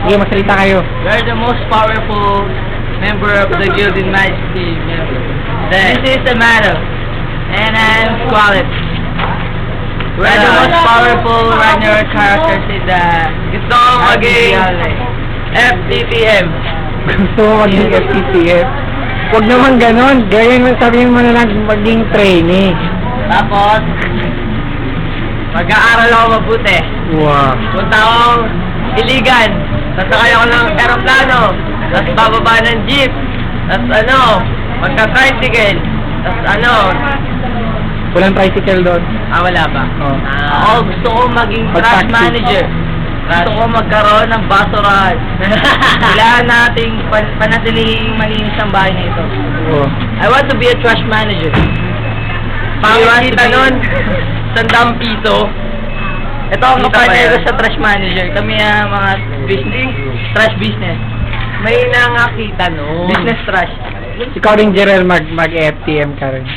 Sige, magsalita kayo. We're the most powerful member of the Gilded Majesty. This is the matter. And I'm Squalet. We're the most powerful runner characters in the... Gusto ko maging FTTM. Gusto mo maging FTTF? Huwag naman ganon. Gawin mo, sabihin mo na lang maging trainee. Tapos, mag-aaral ako mabuti. Wow. Punta akong Iligan. Sasakay ako ng aeroplano. Tapos bababa ng jeep. Tapos magka-tricycle. Tapos Walang tricycle doon. wala ba? Oh. Ako gusto ko maging trash Pag-taxi. manager. Gusto ko magkaroon ng basurahan. Kailangan nating panatilihing malinis ang bahay na ito. Oh. I want to be a trash manager. Pangit nun, 100 piso. Ito ang kapartner ko sa trash manager. Kami ang mga business, trash business. May nangakita no. Business trash. Ikaw rin, Jerel, mag-FTM ka rin.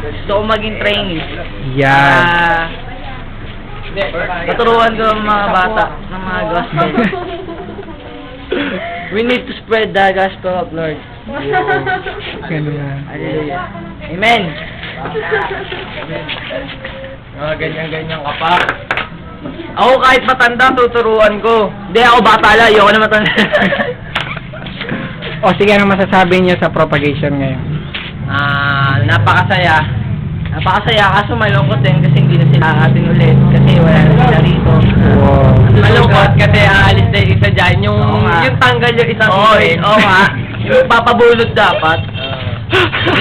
Gusto ko maging trainee. Yan. Maturuan ko ang mga bata ng mga gospel. We need to spread the gospel of Lord. Ganun yan. Hallelujah. Amen. Mga ganyan-ganyan ka pa. Ako kahit matanda, tuturuan ko. Hindi, ako bata lang. Ayoko na matanda. O sige, ano masasabi niyo sa propagation ngayon? Napakasaya. Napakasaya, kaso malungkot din kasi hindi na sila atin ulit. Kasi wala na sila rito. Wow. Malungkot kasi aalis na yung isa dyan. Yung tanggal yung isang ipin. Oo nga. Yung papabulot dapat.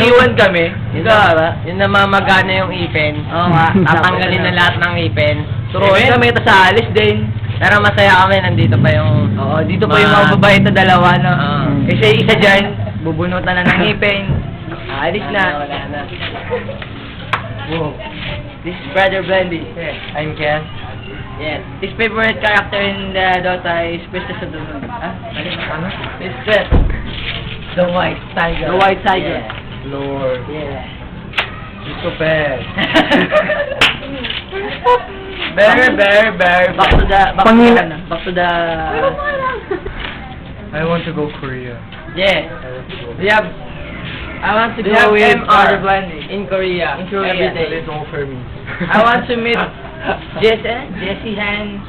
Iniwan kami. Yung gara. Yung namamagana yung ipin. Oo nga. Tatanggalin na lahat ng ipin. Turuan kami, ito sa alis din. Pero masaya kami, nandito pa yung... Oo, dito pa yung mga babae na dalawa, no? Kasi isa dyan, bubunutan na ng ngipin. Alis na. Wala na. Wow. This is Brother Blendy. I'm Ken. Yes. His favorite character in the Dota is Priestess of the Moon. Ano? Priestess. The White Tiger. The White Tiger. Lord. Yeah. Gusto bad. Very. Back to the... Back to the... I want to go Korea. Yeah. We have... I want to We go have with MR Brother Blendy. in Korea. In Korea. Every day. Please don't for me. I want to meet Jessie Han.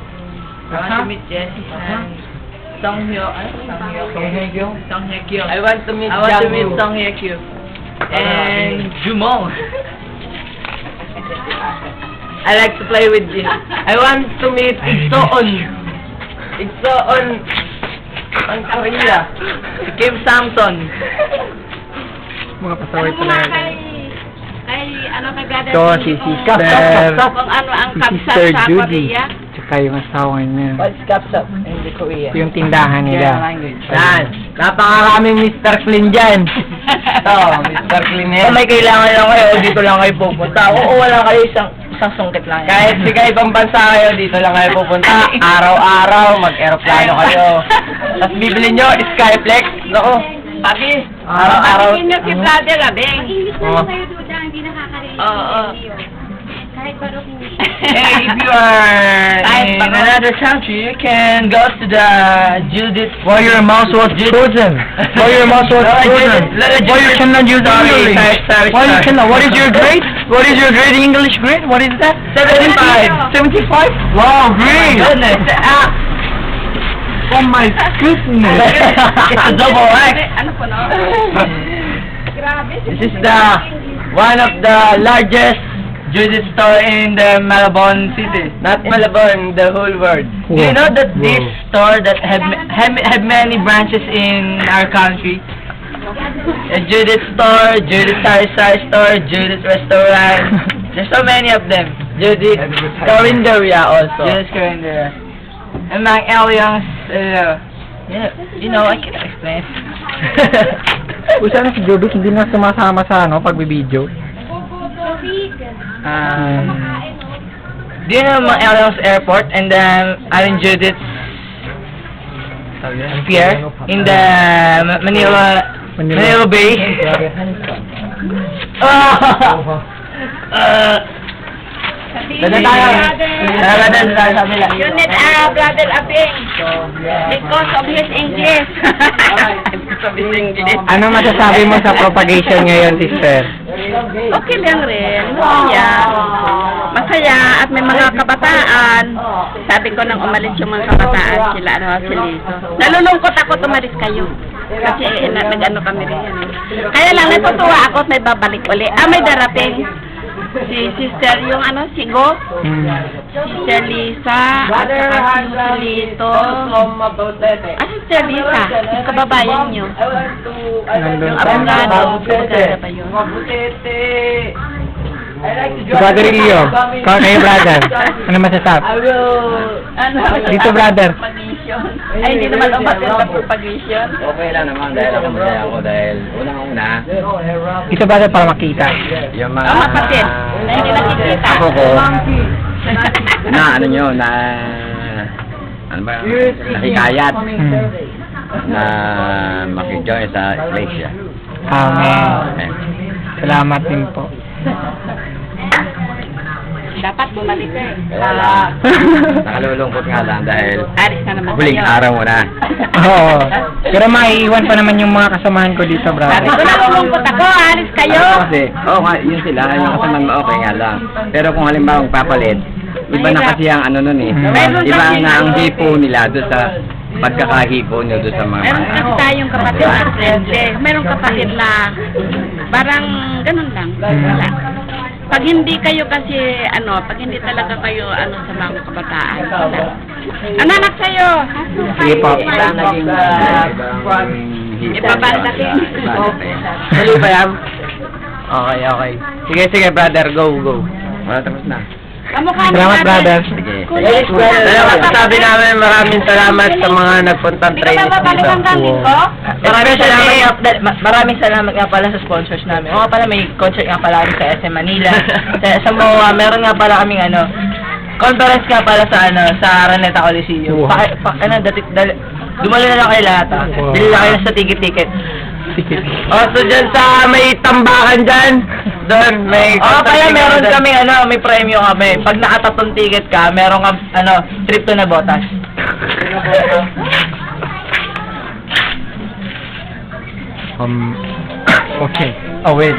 I want to meet Jessie Han. Song Hyo. Song Hye Kyo. I want to meet I want to Jang meet Woo. Song Hye Kyo. And Jumong. I like to play with Jin. I want to meet Igsoon. Igsoon. Ang Korea. Si Kim Samson. Mga pasaway Ano nga talaga. kay ano kagada So, si Sister. kung ano ang Si kapsa Sister sa Judy. Korea. Tsaka yung asawa niya. What's Kapsap in the Korea? Ito yung tindahan nila. language. Yan. Napakaraming Mr. Clean dyan. Ito, Mr. Clean yan. Kung may kailangan lang kayo, dito lang kayo pupunta. Oo, wala kayo isang sungkit lang. Kahit siga ibang bansa kayo, dito lang kayo pupunta. Araw-araw, mag-aeroplano kayo. Tapos bibili nyo, Skyflex. Naku, Papi, araw-araw. Pagiging nyo si Brother Abeng. Mag-English na lang kayo, Duda, hindi nakakarinig. Oo. Kahit parok mo. hey, if you are in another country, you can go to the Judith. Why your mouse was frozen? Why your mouse was frozen? Why you cannot use English? Why you cannot? What is your grade? What is your grade? English grade? What is that? 75. 75? Wow, great! Goodness. Oh my goodness! It's a double X. Ano po no? Grabe. This is the one of the largest Judith store in the Malabon city. Not Malabon, the whole world. Do you know that this store that have many branches in our country? A Judith store, Judith Sari store, Judith restaurant. There's so many of them. Judith Carinderia also. Judith Carinderia. Among aliens, yeah, you know, I can't explain. Kung sana si Jobik hindi na sumasama sa pagbibideo. Do you know Mang Aliens Airport and Allen Judith Pier in the Manila Bay? Sabihin Dada ni tayo. Brother. Dada tayo sa kabila. Unit Brother Abeng. Because of his English. Ano masasabi mo sa propagation ngayon, sister? Okay lang rin. Masaya. Masaya at may mga kabataan. Sabi ko nang umalis yung mga kabataan sila, sila ito. Nalulungkot ako tumalis kayo. Kasi nag-ano kami rin yan. Kaya lang natutuwa ako at may babalik uli. May darating. Si sister yung si Go. Sister Lisa. At saka si Lito. Sister Lisa. Yung kababayan nyo. Nandun Yung sa abogado. Abogado ba yun? Brother Leo, kayo brother, ano masasabi? Dito brother. Ay, hindi naman umatin sa propagation. Okay lang naman dahil ako masaya ako dahil unang-una, Dito brother para makita. yung mga... Kapatid, na hindi nakikita. Ako ko, na ano nyo, na... Ano ba? Nakikayat na makijoin sa iglesia. Amen. Salamat din po. Dapat bumalik eh. Kaya lang, nakalulungkot nga lang dahil Aris na naman huling kayo. araw mo na. Oo. Pero maiiwan pa naman yung mga kasamahan ko dito, Sabi brother. ko nalulungkot ako, alis kayo. Kasi, nga, yun sila, yung kasama mo, okay nga lang. Pero kung halimbawa papalit, iba na kasi ang ano nun eh. Meron Iba na ang hipo nila doon sa pagkakahipo nyo doon sa mga Meron kasi tayong kapatid na friendly. Meron kapatid na parang ganun lang. Wala. Pag hindi kayo kasi, pag hindi talaga kayo, sa mga kabataan. Wala. Anak sa'yo. Sige po. Iba naging hipo. Ibabanda din. Hali pa yan? Okay. Sige, brother. Go. Wala, tapos na. Kamukha Salamat, brother. Sige. Salamat sa sabi namin. Maraming salamat sa mga nagpuntang training dito. Maraming salamat nga pala sa sponsors namin. O nga pala, may concert nga pala kami sa SM Manila. sa MOA, meron nga pala kaming conference nga pala sa sa Araneta Coliseum. Dumalo na lang kayo lahat. Bili na kayo sa ticket. So dyan sa may tambakan dyan, doon may... Kaya meron kami may premyo kami. Pag nakatatong ticket ka, meron kang trip to na botas. Okay. Oh, wait.